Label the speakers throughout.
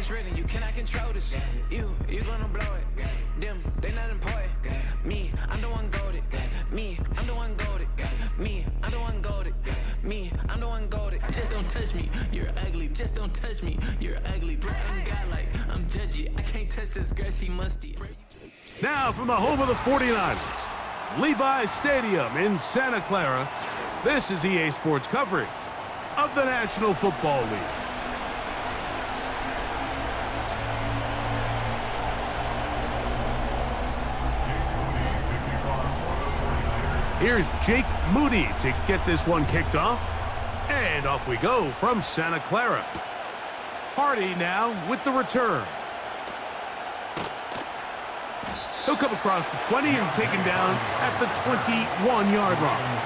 Speaker 1: it's written, you cannot control this. You gonna blow it. Them, they not important. Me, I'm the one goated. Me, I'm the one goated. Me, I'm the one goated. Me, I'm the one goated. Just don't touch me, you're ugly. Just don't touch me, you're ugly. Bro, I'm godlike, I'm judgy. I can't touch this girl, she musty.
Speaker 2: Now from the home of the 49ers, Levi's Stadium in Santa Clara, this is EA Sports coverage of the National Football League. Here's Jake Moody to get this one kicked off. And off we go from Santa Clara. Hardy now with the return. He'll come across the 20 and taken down at the 21-yard line.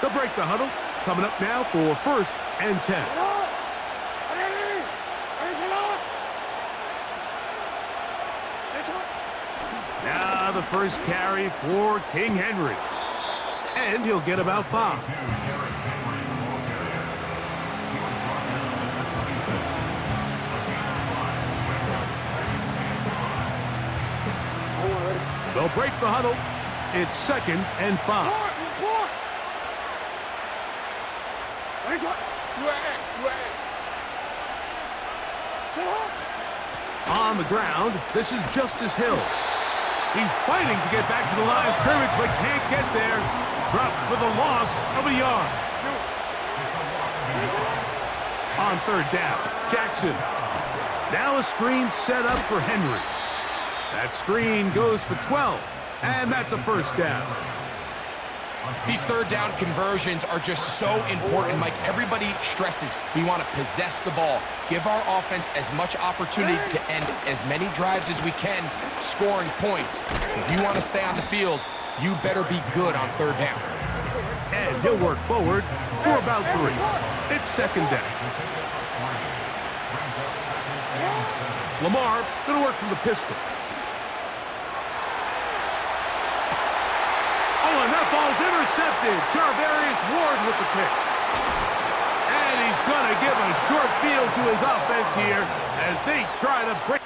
Speaker 2: They'll break the huddle. Coming up now for 1st and 10. Now the first carry for King Henry. And he'll get about 5. They'll break the huddle. It's 2nd and 5. On the ground, this is Justice Hill. He's fighting to get back to the line of scrimmage, but can't get there. Dropped for the loss of a yard. On 3rd down, Jackson. Now a screen set up for Henry. That screen goes for 12, and that's a 1st down.
Speaker 3: These 3rd down conversions are just so important, Mike. Everybody stresses we want to possess the ball, give our offense as much opportunity to end as many drives as we can, scoring points. So if you want to stay on the field, you better be good on 3rd down.
Speaker 2: And he'll work forward for about 3. It's 2nd down. Lamar going to work from the pistol. And that ball's intercepted. Jarvarius Ward with the pick. And he's going to give a short field to his offense here as they try to break.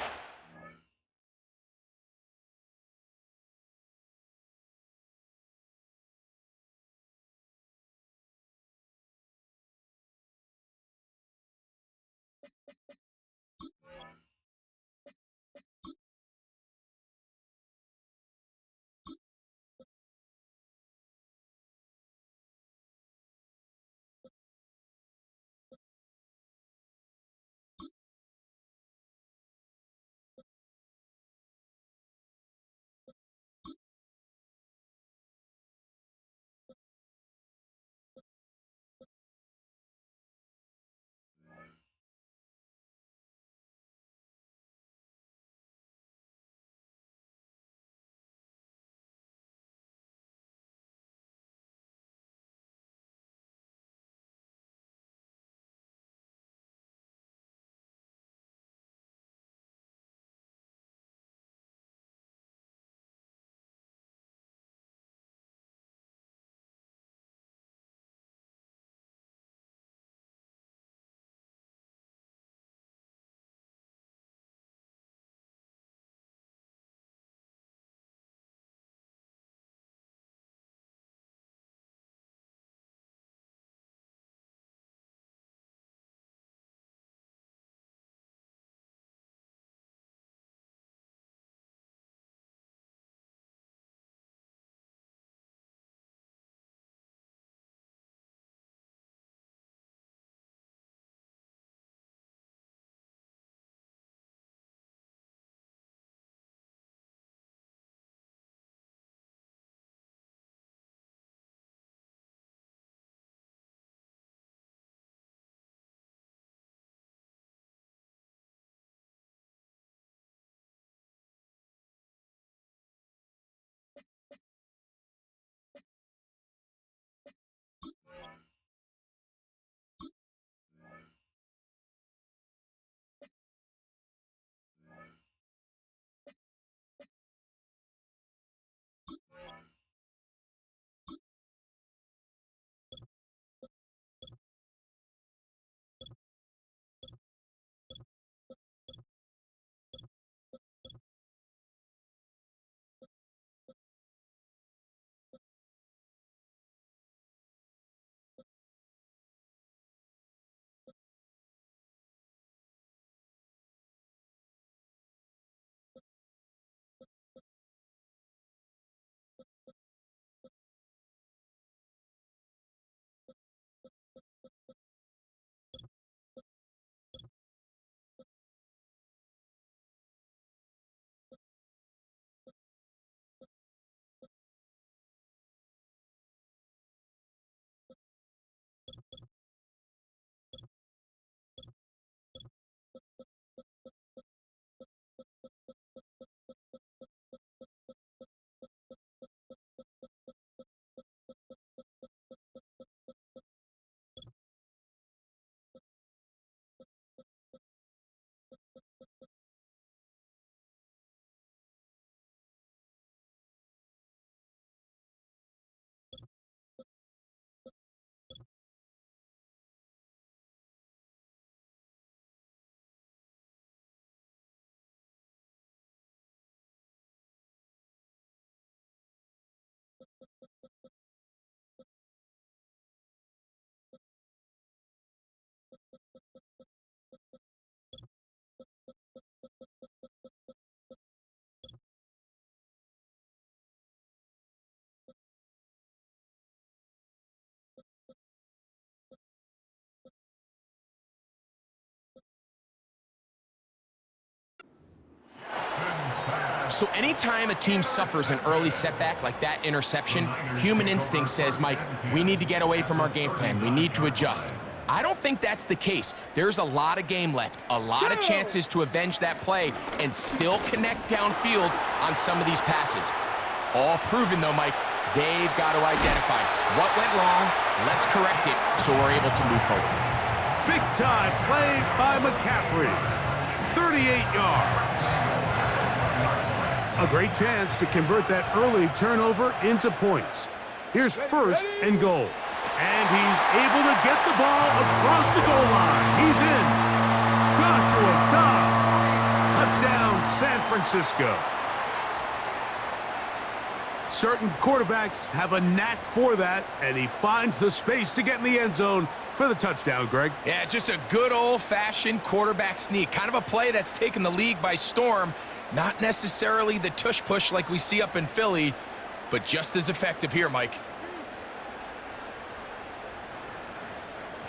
Speaker 3: So anytime a team suffers an early setback like that interception, human instinct says, Mike, we need to get away from our game plan. We need to adjust. I don't think that's the case. There's a lot of game left, a lot of chances to avenge that play and still connect downfield on some of these passes. All proven, though, Mike, they've got to identify what went wrong, let's correct it so we're able to move forward.
Speaker 2: Big time play by McCaffrey. 38 yards. A great chance to convert that early turnover into points. Here's first and goal. And he's able to get the ball across the goal line. He's in. Joshua Dobbs. Touchdown, San Francisco. Certain quarterbacks have a knack for that, and he finds the space to get in the end zone for the touchdown, Greg.
Speaker 3: Yeah, just a good old-fashioned quarterback sneak. Kind of a play that's taken the league by storm. Not necessarily the tush-push like we see up in Philly, but just as effective here, Mike.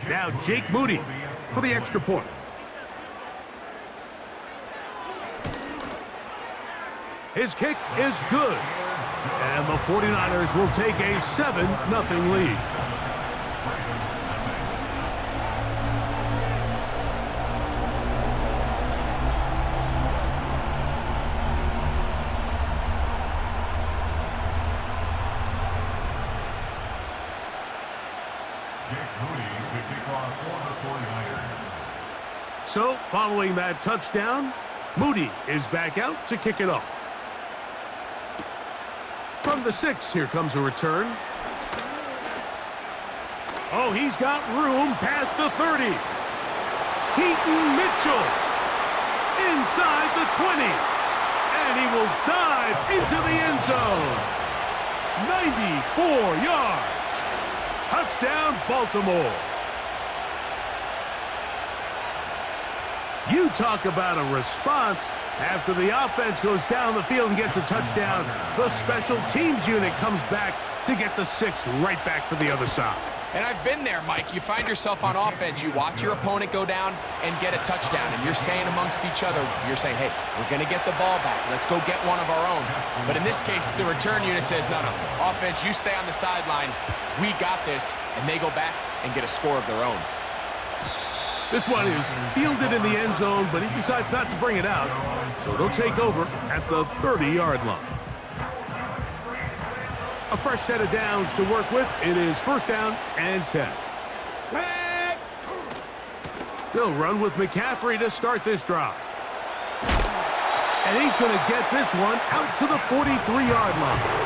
Speaker 2: Now Jake Moody for the extra point. His kick is good. And the 49ers will take a 7-0 lead. So, following that touchdown, Moody is back out to kick it off. From the 6, here comes a return. Oh, he's got room past the 30. Keaton Mitchell inside the 20. And he will dive into the end zone. 94 yards. Touchdown, Baltimore. You talk about a response. After the offense goes down the field and gets a touchdown, the special teams unit comes back to get the 6 right back for the other side.
Speaker 3: And I've been there, Mike. You find yourself on offense. You watch your opponent go down and get a touchdown, and you're saying amongst each other, you're saying, hey, we're going to get the ball back. Let's go get one of our own. But in this case, the return unit says, no, offense, you stay on the sideline. We got this. And they go back and get a score of their own.
Speaker 2: This one is fielded in the end zone, but he decides not to bring it out. So they'll take over at the 30-yard line. A fresh set of downs to work with. It is first down and 10. They'll run with McCaffrey to start this drive. And he's going to get this one out to the 43-yard line.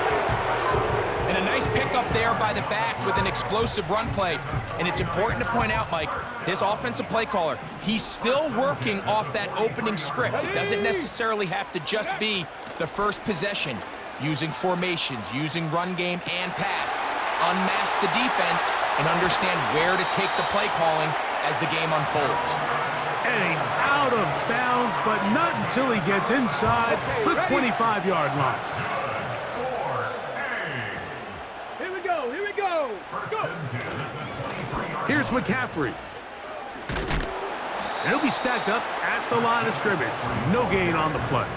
Speaker 3: And a nice pickup there by the back with an explosive run play. And it's important to point out, Mike, this offensive play caller, he's still working off that opening script. It doesn't necessarily have to just be the first possession. Using formations, using run game and pass. Unmask the defense and understand where to take the play calling as the game unfolds.
Speaker 2: And he's out of bounds, but not until he gets inside the 25-yard line. Here's McCaffrey. And he'll be stacked up at the line of scrimmage. No gain on the play.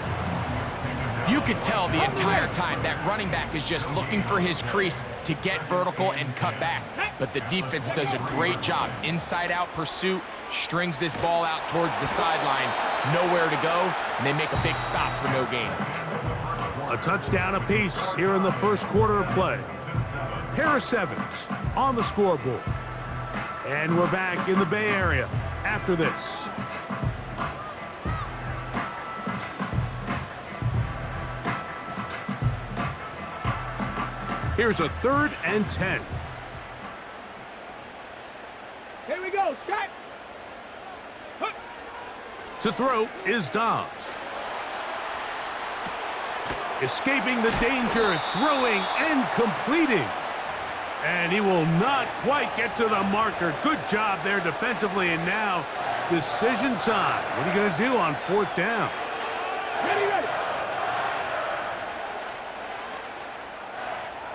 Speaker 3: You could tell the entire time that running back is just looking for his crease to get vertical and cut back. But the defense does a great job. Inside-out pursuit, strings this ball out towards the sideline. Nowhere to go, and they make a big stop for no gain.
Speaker 2: A touchdown apiece here in the first quarter of play. Pair of 7s on the scoreboard. And we're back in the Bay Area after this. Here's a 3rd and 10.
Speaker 4: Here we go, shot.
Speaker 2: To throw is Dobbs. Escaping the danger, throwing and completing. And he will not quite get to the marker. Good job there defensively, and now decision time. What are you going to do on 4th down?
Speaker 4: Ready.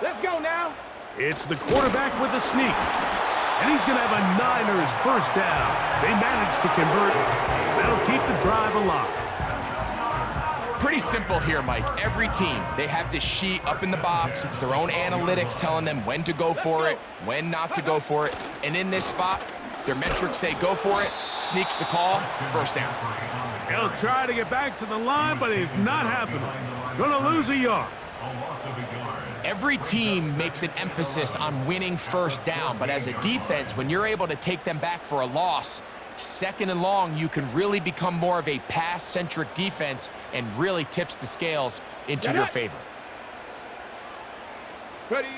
Speaker 4: Let's go now.
Speaker 2: It's the quarterback with the sneak. And he's going to have a Niners first down. They managed to convert. That'll keep the drive alive.
Speaker 3: Pretty simple here, Mike. Every team, they have this sheet up in the box. It's their own analytics telling them when to go for it, when not to go for it. And in this spot, their metrics say go for it, sneaks the call, first down.
Speaker 2: He'll try to get back to the line, but it's not happening. Gonna lose a yard.
Speaker 3: Every team makes an emphasis on winning first down, but as a defense, when you're able to take them back for a loss, second and long, you can really become more of a pass-centric defense and really tips the scales into your favor.
Speaker 4: Ready.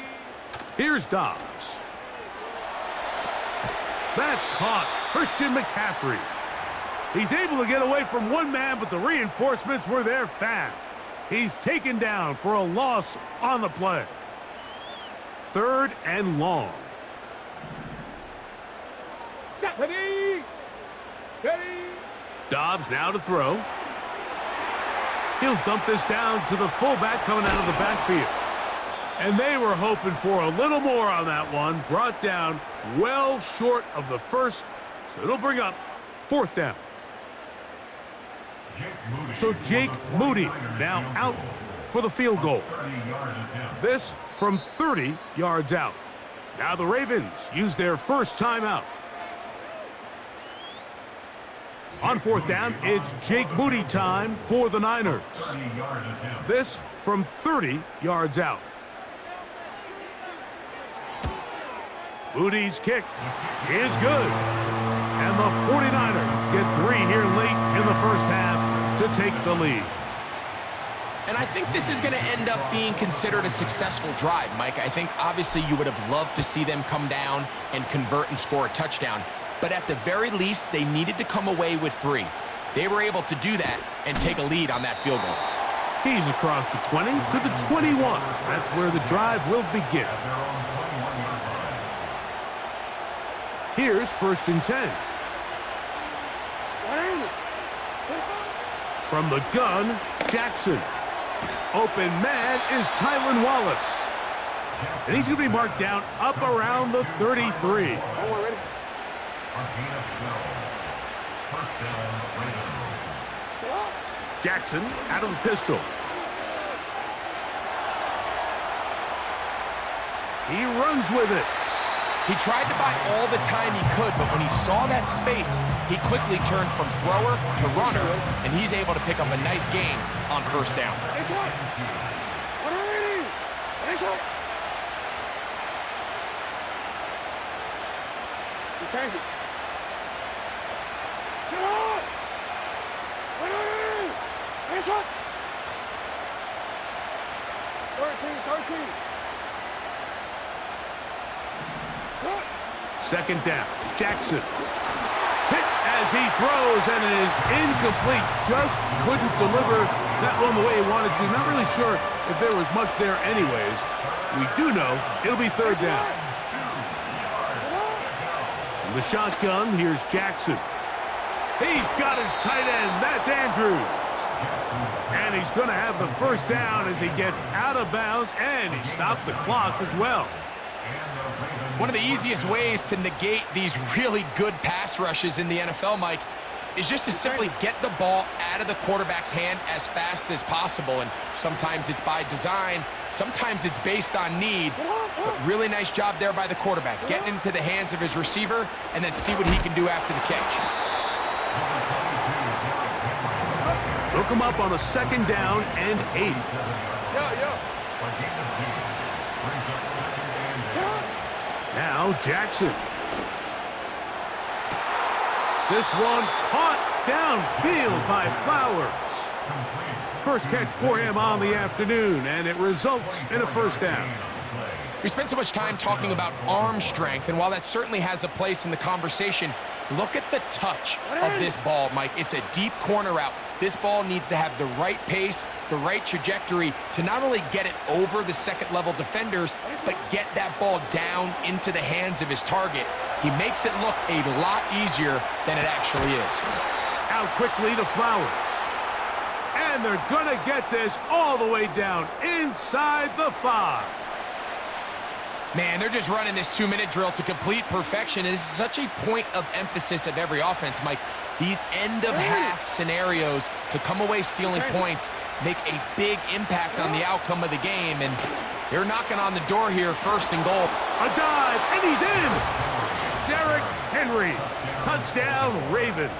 Speaker 2: Here's Dobbs. That's caught. Christian McCaffrey. He's able to get away from one man, but the reinforcements were there fast. He's taken down for a loss on the play. 3rd and long.
Speaker 4: Ready. Ready.
Speaker 2: Dobbs now to throw. He'll dump this down to the fullback coming out of the backfield. And they were hoping for a little more on that one. Brought down well short of the first, so it'll bring up 4th down. So Jake Moody now out for the field goal. This from 30 yards out. Now the Ravens use their first timeout. On 4th down, it's Jake Moody time for the Niners. This from 30 yards out. Moody's kick is good. And the 49ers get 3 here late in the first half to take the lead.
Speaker 3: And I think this is going to end up being considered a successful drive, Mike. I think obviously you would have loved to see them come down and convert and score a touchdown. But at the very least, they needed to come away with 3. They were able to do that and take a lead on that field goal.
Speaker 2: He's across the 20 to the 21. That's where the drive will begin. Here's 1st and 10. From the gun, Jackson. Open man is Tylan Wallace. And he's going to be marked down up around the 33. Jackson out of the pistol. He runs with it.
Speaker 3: He tried to buy all the time he could, but when he saw that space, he quickly turned from thrower to runner, and he's able to pick up a nice gain on 1st down.
Speaker 4: Return it. 13.
Speaker 2: 2nd down. Jackson. Hit as he throws, and it is incomplete. Just couldn't deliver that one the way he wanted to. Not really sure if there was much there anyways. We do know it'll be 3rd down. In the shotgun, here's Jackson. He's got his tight end. That's Andrews. And he's going to have the 1st down as he gets out of bounds, and he stopped the clock as well.
Speaker 3: One of the easiest ways to negate these really good pass rushes in the NFL, Mike, is just to simply get the ball out of the quarterback's hand as fast as possible. And sometimes it's by design, sometimes it's based on need. But really nice job there by the quarterback, getting into the hands of his receiver and then see what he can do after the catch.
Speaker 2: Look him up on a 2nd down and 8. Now Jackson. This one caught downfield by Flowers. First catch for him on the afternoon, and it results in a 1st down.
Speaker 3: We spent so much time talking about arm strength, and while that certainly has a place in the conversation, look at the touch of this ball, Mike. It's a deep corner route. This ball needs to have the right pace, the right trajectory to not only get it over the 2nd-level defenders, but get that ball down into the hands of his target. He makes it look a lot easier than it actually is.
Speaker 2: Out quickly to Flowers. And they're going to get this all the way down inside the 5.
Speaker 3: Man, they're just running this 2-minute drill to complete perfection. And this is such a point of emphasis of every offense, Mike. These end-of-half scenarios to come away stealing points make a big impact on the outcome of the game. And they're knocking on the door here, 1st and goal.
Speaker 2: A dive, and he's in! Derrick Henry, touchdown Ravens.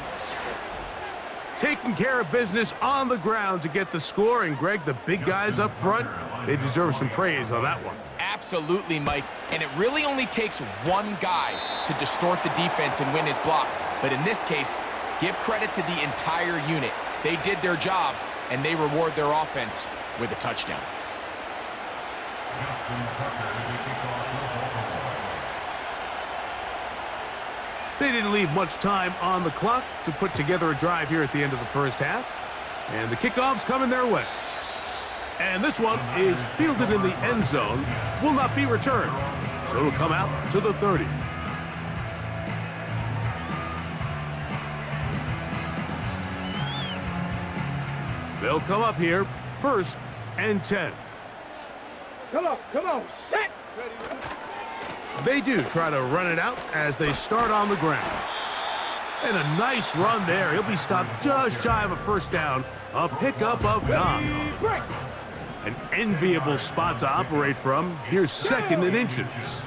Speaker 2: Taking care of business on the ground to get the score, and Greg, the big guys up front, they deserve some praise on that one.
Speaker 3: Absolutely, Mike, and it really only takes one guy to distort the defense and win his block. But in this case, give credit to the entire unit. They did their job, and they reward their offense with a touchdown.
Speaker 2: They didn't leave much time on the clock to put together a drive here at the end of the first half. And the kickoff's coming their way. And this one is fielded in the end zone, will not be returned. So it'll come out to the 30. They'll come up here, 1st and 10.
Speaker 4: Come on, set.
Speaker 2: They do try to run it out as they start on the ground. And a nice run there. He'll be stopped just shy of a 1st down. A pickup of 9. An enviable spot to operate from. Here's 2nd and inches.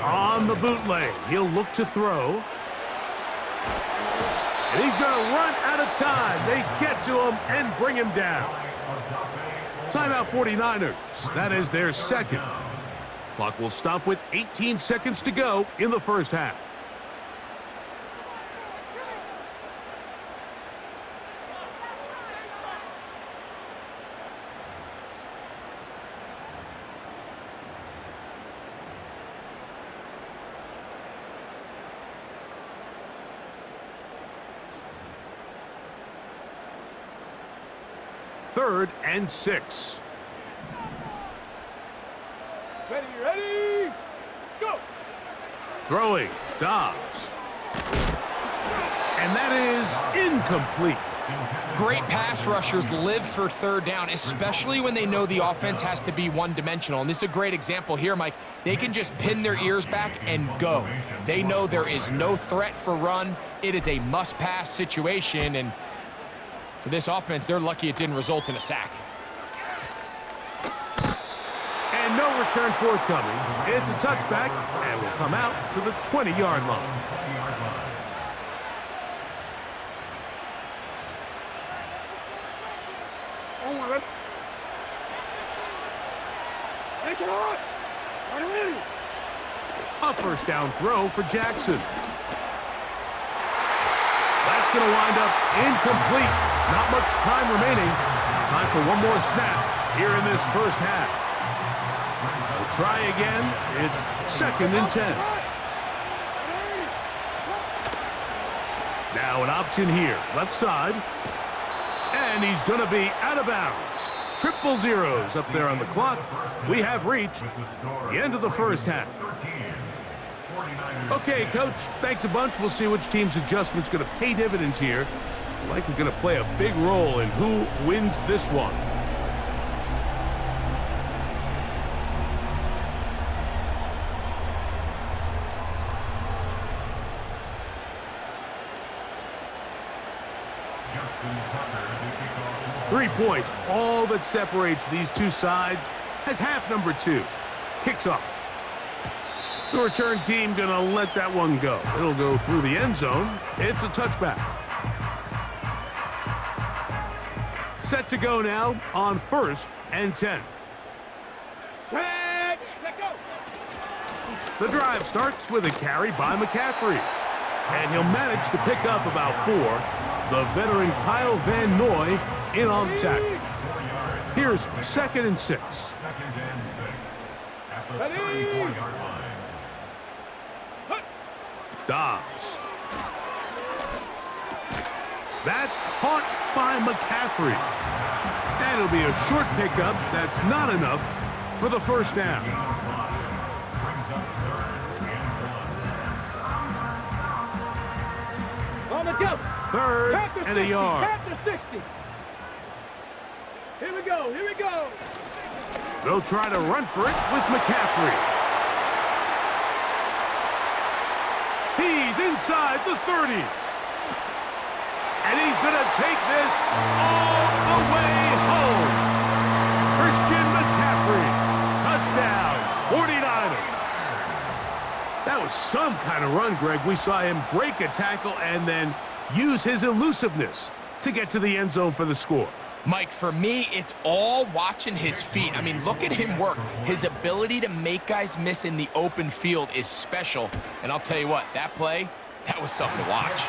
Speaker 2: On the bootleg, he'll look to throw. And he's going to run out of time. They get to him and bring him down. Timeout 49ers. That is their 2nd. Clock will stop with 18 seconds to go in the first half. Third and 6.
Speaker 4: Ready, go!
Speaker 2: Throwing, Dobbs. And that is incomplete.
Speaker 3: Great pass rushers live for 3rd down, especially when they know the offense has to be one-dimensional. And this is a great example here, Mike. They can just pin their ears back and go. They know there is no threat for run. It is a must-pass situation, and for this offense, they're lucky it didn't result in a sack.
Speaker 2: And no return forthcoming. It's a touchback, and will come out to the 20-yard line. A 1st down throw for Jackson. That's going to wind up incomplete. Not much time remaining. Time for one more snap here in this first half. We'll try again. It's 2nd and 10. Now an option here, left side. And he's going to be out of bounds. 000 up there on the clock. We have reached the end of the first half. Okay, Coach, thanks a bunch. We'll see which team's adjustment's going to pay dividends here. Likely going to play a big role in who wins this one. Three points, all that separates these two sides, as half number 2 kicks off. The return team going to let that one go. It'll go through the end zone. It's a touchback. Set to go now on 1st and 10.
Speaker 4: Set, let go!
Speaker 2: The drive starts with a carry by McCaffrey. And he'll manage to pick up about 4. The veteran Kyle Van Noy in on the tackle. Here's 2nd and 6.
Speaker 4: Ready?
Speaker 2: Dobbs. That's caught by McCaffrey. And it'll be a short pickup. That's not enough for the 1st down.
Speaker 4: On the go!
Speaker 2: 3rd and a yard.
Speaker 4: After 60. Here we go, here we go!
Speaker 2: They'll try to run for it with McCaffrey. He's inside the 30. And he's going to take this all the way home. Christian McCaffrey, touchdown, 49ers. That was some kind of run, Greg. We saw him break a tackle and then use his elusiveness to get to the end zone for the score.
Speaker 3: Mike, for me, it's all watching his feet. I mean, look at him work. His ability to make guys miss in the open field is special. And I'll tell you what, that play, that was something to watch.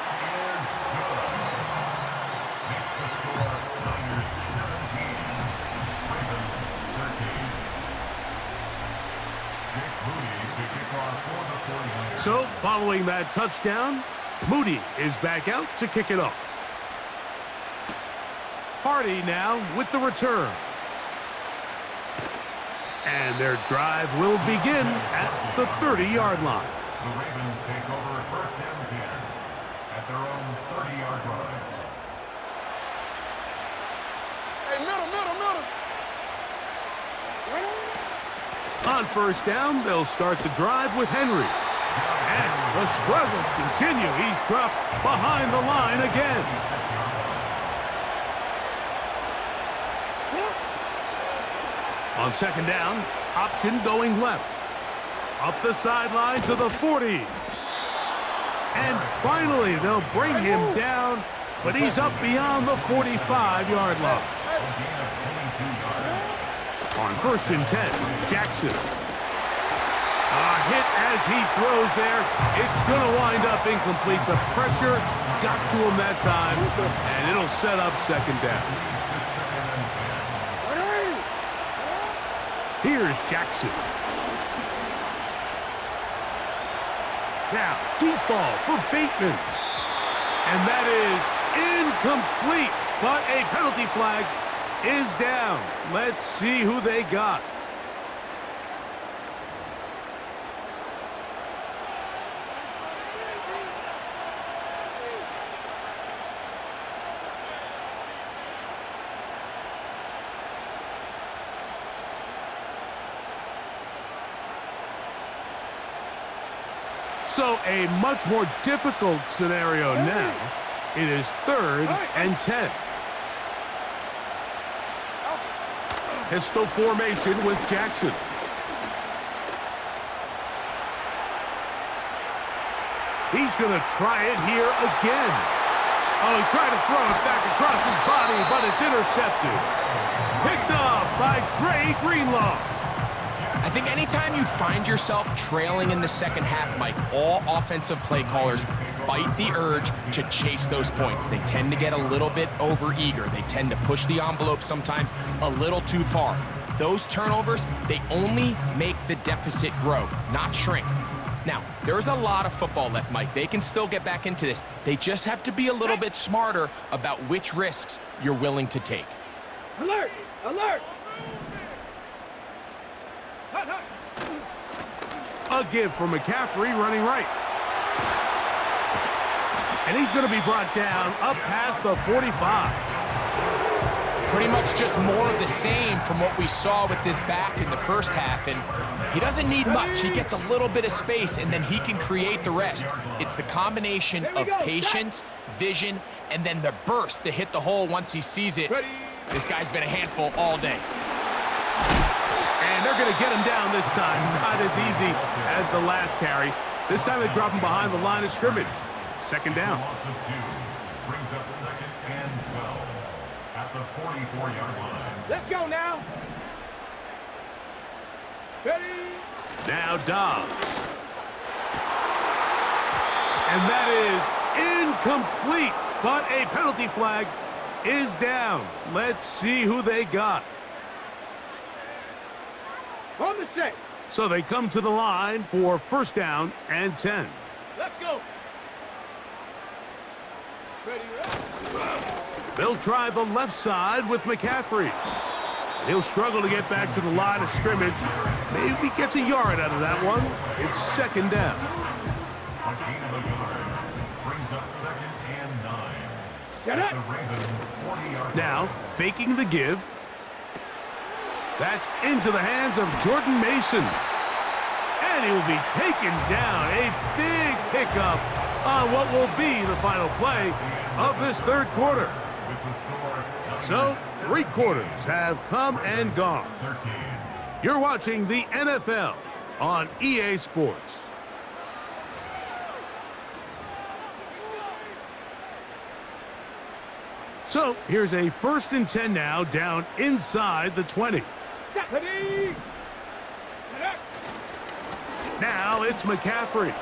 Speaker 2: So, following that touchdown, Moody is back out to kick it off. Hardy now with the return. And their drive will begin at the 30-yard line.
Speaker 5: The Ravens take over first and 10 at their own 30-yard line.
Speaker 4: Hey, middle.
Speaker 2: On first down, they'll start the drive with Henry. And the struggles continue. He's dropped behind the line again. On second down, option going left. Up the sideline to the 40. And finally, they'll bring him down, but he's up beyond the 45-yard line. On first and 10, Jackson. A hit as he throws there. It's going to wind up incomplete. The pressure got to him that time, and it'll set up second down. Here's Jackson. Now, deep ball for Bateman. And that is incomplete, but a penalty flag is down. Let's see who they got. So a much more difficult scenario now. It is 3rd and 10. Pistol formation with Jackson. He's going to try it here again. Oh, he tried to throw it back across his body, but it's intercepted. Picked off by Dre Greenlaw.
Speaker 3: I think anytime you find yourself trailing in the second half, Mike, all offensive play callers fight the urge to chase those points. They tend to get a little bit overeager. They tend to push the envelope sometimes a little too far. Those turnovers, they only make the deficit grow, not shrink. Now, there's a lot of football left, Mike. They can still get back into this. They just have to be a little bit smarter about which risks you're willing to take.
Speaker 4: Alert! Alert!
Speaker 2: A give for McCaffrey running right. And he's going to be brought down up past the 45.
Speaker 3: Pretty much just more of the same from what we saw with this back in the first half. And he doesn't need much. He gets a little bit of space, and then he can create the rest. It's the combination of patience, vision, and then the burst to hit the hole once he sees it. This guy's been a handful all day.
Speaker 2: And they're going to get him down this time. Not as easy as the last carry. This time they drop him behind the line of scrimmage. Second down.
Speaker 5: Brings up second and 12 at the 44-yard line.
Speaker 4: Let's go now. Ready?
Speaker 2: Now Dobbs. And that is incomplete, but a penalty flag is down. Let's see who they got.
Speaker 4: On the set.
Speaker 2: So they come to the line for first down and 10.
Speaker 4: Let's go. Ready, ready.
Speaker 2: They'll try the left side with McCaffrey. He'll struggle to get back to the line of scrimmage. Maybe gets a yard out of that one. It's second down.
Speaker 5: A gain of a yard brings up second and 9.
Speaker 4: Get it.
Speaker 5: The Ravens 40-yard
Speaker 2: Now, faking the give. That's into the hands of Jordan Mason. And he will be taken down. A big pickup on what will be the final play of this third quarter. So, 3 quarters have come and gone. You're watching the NFL on EA Sports. So, here's a 1st and 10 now, down inside the 20.
Speaker 4: Ready.
Speaker 2: Now it's McCaffrey.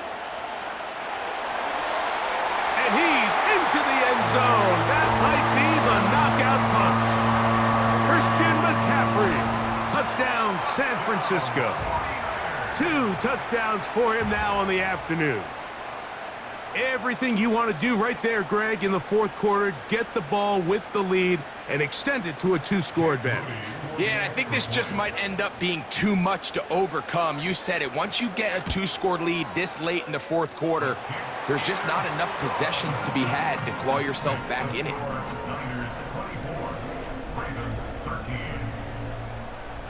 Speaker 2: And he's into the end zone. That might be the knockout punch. Christian McCaffrey. Touchdown, San Francisco. 2 touchdowns for him now on the afternoon. Everything you want to do right there, Greg, in the 4th quarter, get the ball with the lead and extend it to a 2-score advantage.
Speaker 3: Yeah, and I think this just might end up being too much to overcome. You said it. Once you get a 2-score lead this late in the 4th quarter, there's just not enough possessions to be had to claw yourself back in it.
Speaker 5: Niners 24, Ravens 13.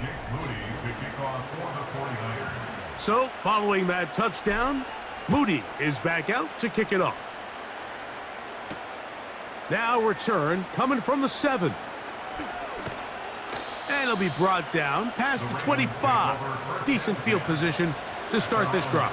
Speaker 5: Jake Moody to kick off for the 49ers.
Speaker 2: So, following that touchdown, Moody is back out to kick it off. Now return coming from the 7. And it'll be brought down past the 25. Decent field position to start this drive.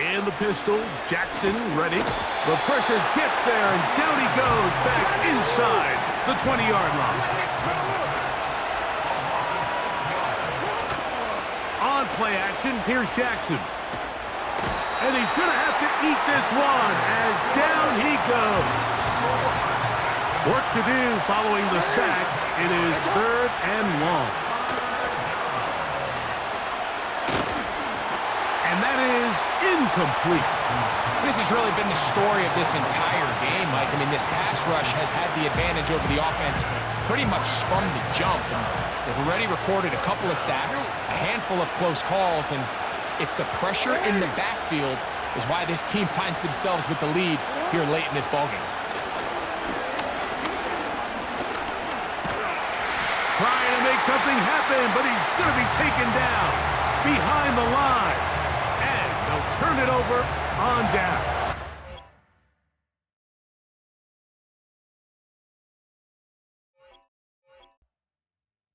Speaker 2: In the pistol, Jackson ready. The pressure gets there, and down he goes back inside the 20-yard line. On play action, here's Jackson. And he's going to have to eat this one as down he goes. Work to do following the sack. It is 3rd and long. And that is incomplete.
Speaker 3: This has really been the story of this entire game, Mike. I mean, this pass rush has had the advantage over the offense pretty much from the jump. And they've already recorded a couple of sacks, a handful of close calls, and it's the pressure in the backfield is why this team finds themselves with the lead here late in this ballgame.
Speaker 2: Trying to make something happen, but he's going to be taken down behind the line. And they'll turn it over on down.